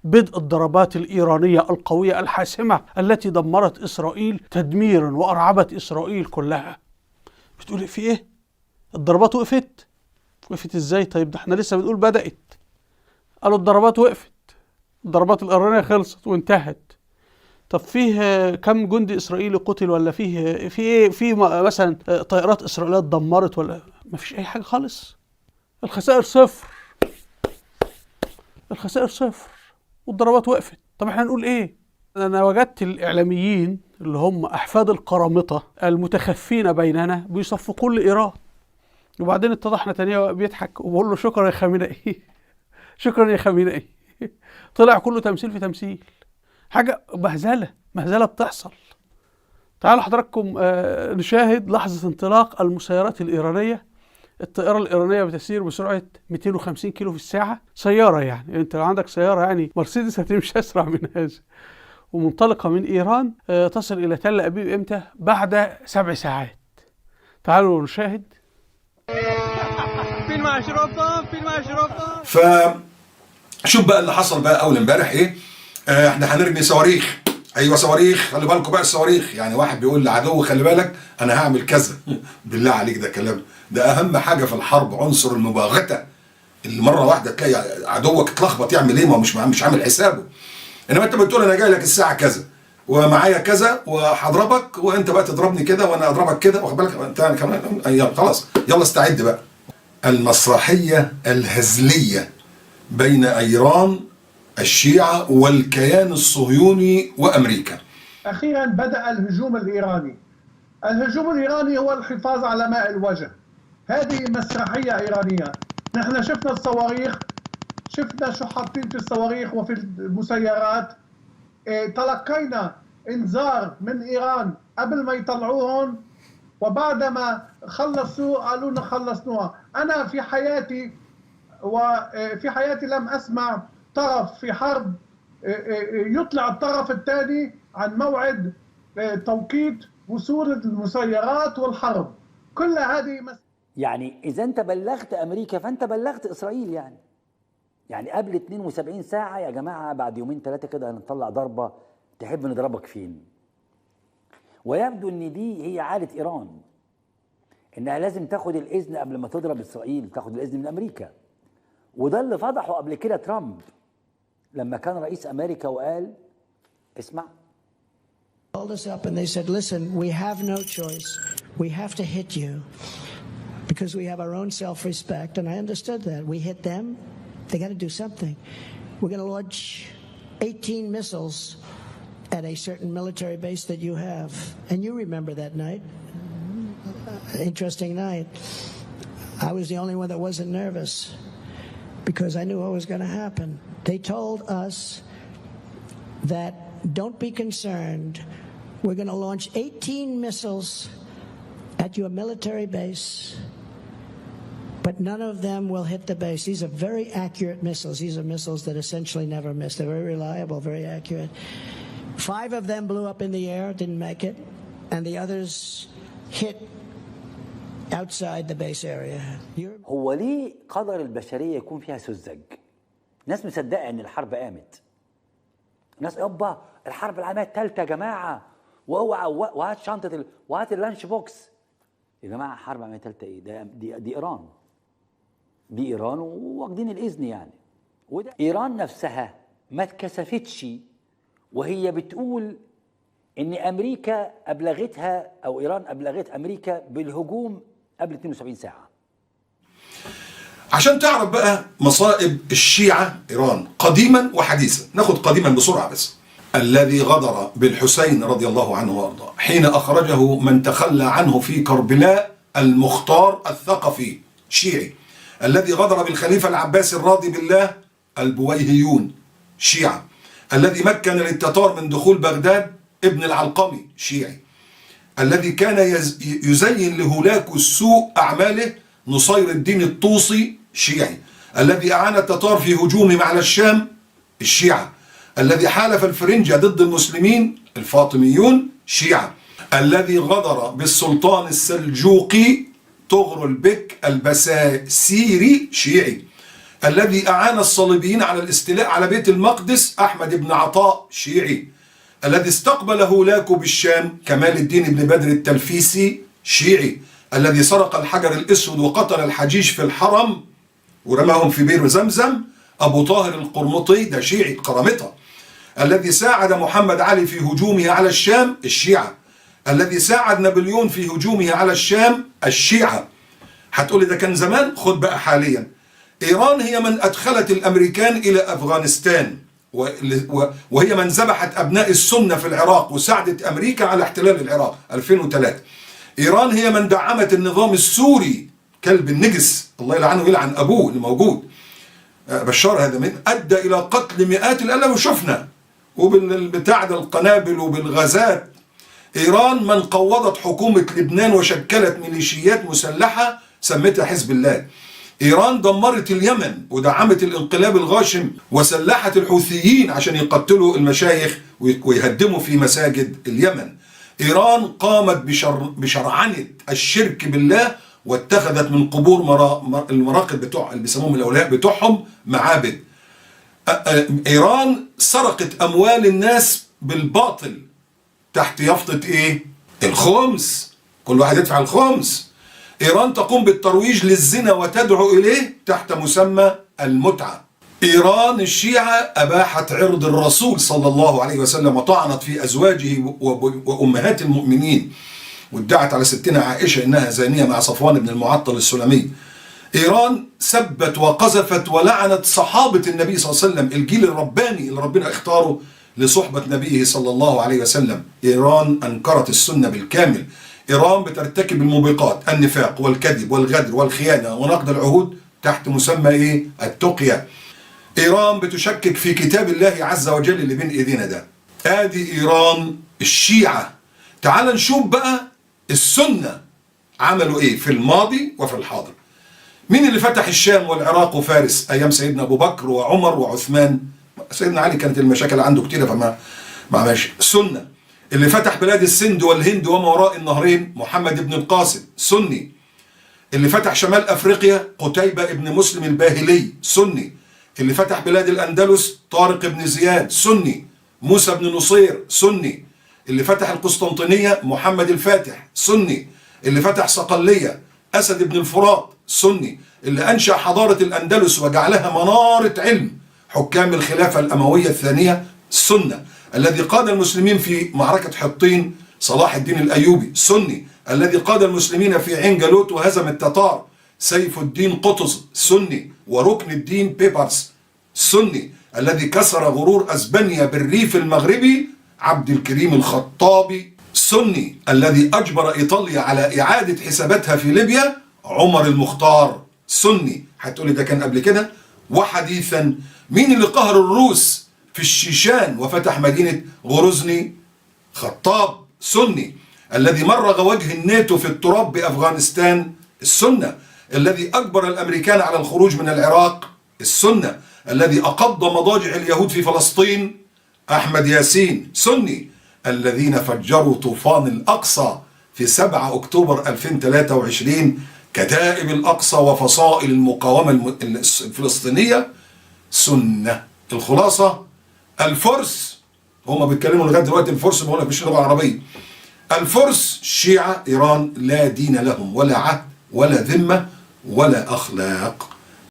بدء الضربات الإيرانية القوية الحاسمة التي دمرت إسرائيل تدميرا وأرعبت إسرائيل كلها. بتقول في إيه؟ الضربات وقفت؟ وقفت إزاي؟ طيب ده احنا لسه بنقول بدأت. قالوا الضربات وقفت، الضربات الإيرانية خلصت وانتهت. طب فيه كم جندي إسرائيلي قتل، ولا فيه إيه؟ فيه مثلا طائرات إسرائيلية اتدمرت، ولا ما فيش أي حاجة خالص؟ الخسائر صفر، الخسائر صفر والضربات وقفت. طب احنا نقول ايه؟ انا وجدت الاعلاميين اللي هم احفاد القرامطه المتخفين بيننا بيصفقوا كل ايران، وبعدين اتضح نتنياهو بيضحك وبقول له شكرا يا خامنئي شكرا يا خامنئي. طلع كله تمثيل في تمثيل، حاجه مهزله بتحصل. تعالوا حضراتكم نشاهد لحظه انطلاق المسيرات الايرانيه. الطائرة الإيرانية بتسير بسرعة 250 كيلو في الساعة، سيارة يعني أنت لو عندك سيارة يعني مرسيدس هتمشي أسرع من هذا، ومنطلقة من إيران تصل إلى تل أبيب إمتى؟ بعد 7 ساعات. تعالوا نشاهد. فشوف بقى اللي حصل بقى أول امبارح إيه؟ إحنا هنرمي صواريخ. ايوه صواريخ، خلي بالكم بقى الصواريخ. يعني واحد بيقول لعدو خلي بالك انا هعمل كذا بالله عليك ده كلام؟ ده اهم حاجه في الحرب عنصر المباغته، اللي مره واحده تلاقي عدوك اتلخبط يعمل ايه؟ ما هو مش عامل حسابه. انما انت بتقول انا جاي لك الساعه كذا ومعايا كذا وهضربك وانت بقى تضربني كده وانا اضربك كده، واخد بالك انت كمان؟ يلا خلاص، يلا استعد بقى. المسرحيه الهزليه بين ايران الشيعة والكيان الصهيوني وأمريكا. أخيرا بدأ الهجوم الإيراني. الهجوم الإيراني هو الحفاظ على ماء الوجه. هذه مسرحية إيرانية. نحن شفنا الصواريخ، شفنا شو حاطين في الصواريخ وفي المسيرات. تلقينا إنذار من إيران قبل ما يطلعوهم، وبعدما خلصوا قالوا لنا خلصنوها. أنا في حياتي لم أسمع طرف في حرب يطلع الطرف الثاني عن موعد توقيت وصول المسيرات والحرب. كل هذه يعني إذا أنت بلغت أمريكا فأنت بلغت إسرائيل. يعني قبل 72 ساعة يا جماعة، بعد يومين 3 كده هنطلع ضربة، تحب نضربك فين؟ ويبدو أن دي هي عادة إيران، إنها لازم تاخد الإذن قبل ما تضرب إسرائيل، تاخد الإذن من أمريكا. وده اللي فضحه قبل كده ترامب لما كان رئيس أمريكا وقال اسمع. Called us up and they said, listen, we have no choice. We have to hit you because we have our own self-respect. And I understood that. We hit them. They got to do something. We're going to launch 18 missiles at a certain military base that you have. And you remember that night. Interesting night. I was the only one that wasn't nervous because I knew what was going to happen. They told us that don't be concerned. We're going to launch 18 missiles at your military base, but none of them will hit the base. These are very accurate missiles. These are missiles that essentially never miss. They're very reliable, very accurate. 5 of them blew up in the air, didn't make it, and the others hit outside the base area. هو ليه قدر البشرية يكون فيها سذج؟ ناس مصدقة ان الحرب قامت. ناس يابا الحرب العالمية الثالثة يا جماعة، واوعى وهات شنطة وهات اللانش بوكس. يا جماعة الحرب العالمية الثالثة ايه؟ دي ايران. دي ايران واخدين الاذن يعني. وده ايران نفسها ما اتكسفتش وهي بتقول ان امريكا ابلغتها، او ايران ابلغت امريكا بالهجوم قبل 72 ساعة. عشان تعرف بقى مصائب الشيعة إيران قديما وحديثا. ناخد قديما بسرعة بس. الذي غدر بالحسين رضي الله عنه وارضاه حين أخرجه من تخلى عنه في كربلاء المختار الثقفي شيعي. الذي غدر بالخليفة العباسي الراضي بالله البويهيون شيعة. الذي مكن للتتار من دخول بغداد ابن العلقمي شيعي. الذي كان يزين لهولاك السوء أعماله نصير الدين الطوسي شيعي. الذي أعان التتار في هجومهم على الشام الشيعة. الذي حالف الفرنجة ضد المسلمين الفاطميون شيعة. الذي غدر بالسلطان السلجوقي طغرل بك البساسيري شيعي. الذي أعان الصليبيين على الاستيلاء على بيت المقدس أحمد بن عطاء شيعي. الذي استقبل هولاكو بالشام كمال الدين بن بدر التلفيسي شيعي. الذي سرق الحجر الأسود وقتل الحجيج في الحرم ورماهم في بئر زمزم أبو طاهر القرمطي، ده شيعي قرامطة. الذي ساعد محمد علي في هجومه على الشام الشيعة. الذي ساعد نابليون في هجومه على الشام الشيعة. هتقولي ده كان زمان، خد بقى حاليا. إيران هي من أدخلت الأمريكان إلى أفغانستان، وهي من ذبحت أبناء السنة في العراق وساعدت أمريكا على احتلال العراق 2003. إيران هي من دعمت النظام السوري كلب النجس، الله يلعنه ويلعن أبوه اللي موجود بشار، هذا من أدى إلى قتل مئات الآلاف وشفنا، وبالبتاع ده القنابل وبالغازات. إيران من قوضت حكومة لبنان وشكلت ميليشيات مسلحة سمتها حزب الله. إيران دمرت اليمن ودعمت الانقلاب الغاشم وسلحت الحوثيين عشان يقتلوا المشايخ ويهدموا في مساجد اليمن. إيران قامت بشرعنة الشرك بالله واتخذت من قبور المراقد بتوع اللي بيسموهم الأولياء بتوعهم معابد. إيران سرقت أموال الناس بالباطل تحت يافطة إيه؟ الخمس، كل واحد يدفع الخمس. إيران تقوم بالترويج للزنا وتدعو إليه تحت مسمى المتعة. إيران الشيعة أباحت عرض الرسول صلى الله عليه وسلم وطعنت في أزواجه وأمهات المؤمنين، وادعت على ستنا عائشة إنها زانية مع صفوان بن المعطل السلمي. إيران سبت وقذفت ولعنت صحابة النبي صلى الله عليه وسلم، الجيل الرباني اللي ربنا اختاره لصحبة نبيه صلى الله عليه وسلم. إيران أنكرت السنة بالكامل. إيران بترتكب الموبقات، النفاق والكذب والغدر والخيانة ونقض العهود تحت مسمى إيه؟ التقية. إيران بتشكك في كتاب الله عز وجل اللي بين إيدينا ده. آدي إيران الشيعة. تعال نشوف بقى السنة عملوا إيه في الماضي وفي الحاضر. مين اللي فتح الشام والعراق وفارس أيام سيدنا أبو بكر وعمر وعثمان؟ سيدنا علي كانت المشاكل عنده كتيرة فما ماشي. سنة. اللي فتح بلاد السند والهند وما وراء النهرين محمد بن القاسم سني. اللي فتح شمال أفريقيا قتيبة بن مسلم الباهلي سني. اللي فتح بلاد الأندلس طارق بن زياد سني. موسى بن نصير سني. اللي فتح القسطنطينية محمد الفاتح سني. اللي فتح صقلية أسد بن الفرات سني. اللي أنشأ حضارة الأندلس وجعلها منارة علم حكام الخلافة الأموية الثانية سنة. الذي قاد المسلمين في معركة حطين صلاح الدين الأيوبي سني. الذي قاد المسلمين في عين جالوت وهزم التتار سيف الدين قطز سني. وركن الدين بيبرس سني. الذي كسر غرور أسبانيا بالريف المغربي عبد الكريم الخطابي سني. الذي أجبر إيطاليا على إعادة حساباتها في ليبيا عمر المختار سني. هتقولي ده كان قبل كده. وحديثا مين اللي قهر الروس في الشيشان وفتح مدينة غروزني؟ خطاب سني. الذي مرغ وجه الناتو في التراب بأفغانستان السنة. الذي أجبر الأمريكان على الخروج من العراق السنة. الذي أقض مضاجع اليهود في فلسطين أحمد ياسين سني. الذين فجروا طوفان الأقصى في 7 أكتوبر 2023 كتائب الأقصى وفصائل المقاومة الفلسطينية سنة. الخلاصة الفرس هم بيتكلموا لغاية دلوقتي الفرس بيقول لك مش لغة عربية. الفرس شيعة إيران لا دين لهم ولا عهد ولا ذمة ولا أخلاق.